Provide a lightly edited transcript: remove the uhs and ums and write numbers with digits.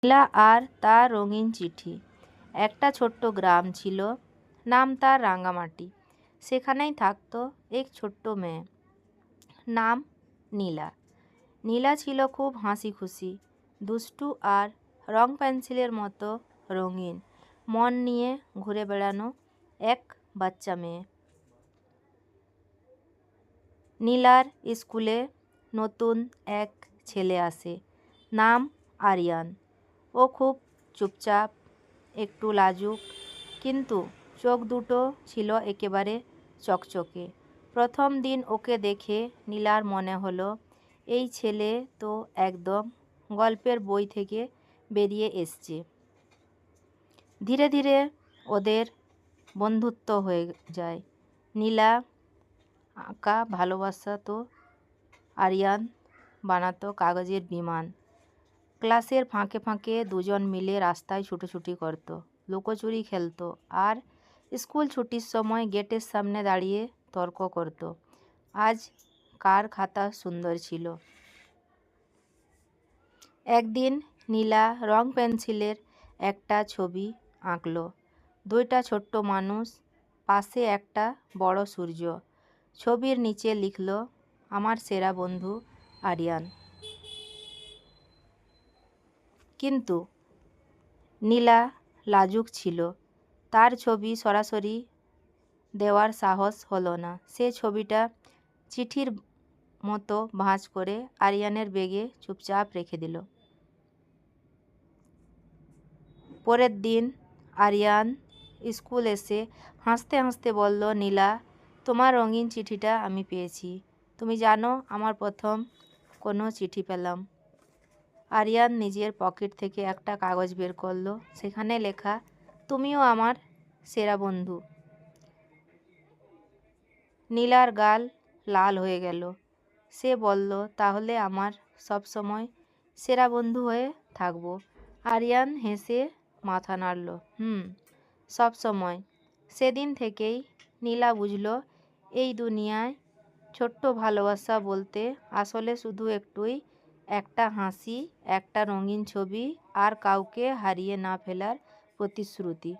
নীলা আর তার রঙিন চিঠি। একটা ছোট্ট গ্রাম ছিল, নাম তার রাঙ্গামাটি। সেখানেই থাকতো এক ছোট্ট মেয়ে, নাম নীলা। নীলা ছিল খুব হাসি খুশি, দুষ্টু আর রং পেন্সিলের মতো রঙিন মন নিয়ে ঘুরে বেড়ানো এক বাচ্চা মেয়ে। নীলার স্কুলে নতুন এক ছেলে আসে, নাম আরিয়ান। ও খুব চুপচাপ, একটু লাজুক, কিন্তু চোখ দুটো ছিল একেবারে চকচকে। প্রথম দিন ওকে দেখে নীলার মনে হলো এই ছেলে তো একদম গল্পের বই থেকে বেরিয়ে এসছে। ধীরে ধীরে ওদের বন্ধুত্ব হয়ে যায়। নীলা আঁকা ভালোবাসাতো, আরিয়ান বানাতো কাগজের বিমান। ক্লাসের ফাঁকে ফাঁকে দুজন মিলে রাস্তায় ছুটোছুটি করত, লুকোচুরি খেলতো আর স্কুল ছুটির সময় গেটের সামনে দাঁড়িয়ে তর্ক করত আজ কার খাতা সুন্দর ছিল। একদিন নীলা রং পেন্সিলের একটা ছবি আঁকলো, দুইটা ছোট্ট মানুষ, পাশে একটা বড় সূর্য। ছবির নিচে লিখলো, আমার সেরা বন্ধু আরিয়ান। কিন্তু নীলা লাজুক ছিল, তার ছবি সরাসরি দেওয়ার সাহস হলো না। সে ছবিটা চিঠির মতো ভাঁজ করে আরিয়ানের ব্যাগে চুপচাপ রেখে দিল। পরের দিন আরিয়ান স্কুল এসে হাসতে হাসতে বলল, নীলা, তোমার রঙিন চিঠিটা আমি পেয়েছি। তুমি জানো, আমার প্রথম কোনো চিঠি পেলাম। আরিয়ান নিজের পকেট থেকে একটা কাগজ বের করলো, সেখানে লেখা, তুমিও আমার সেরা বন্ধু। নীলার গাল লাল হয়ে গেল। সে বলল, তাহলে আমার সব সময় সেরা বন্ধু হয়ে থাকবো। আরিয়ান হেসে মাথা নাড়ল, সব সময়। সেদিন থেকেই নীলা বুঝল, এই দুনিয়ায় ছোট্ট ভালোবাসা বলতে আসলে শুধু একটা হাসি, একটা রঙিন ছবি আর কাউকে হারিয়ে না ফেলার প্রতিশ্রুতি।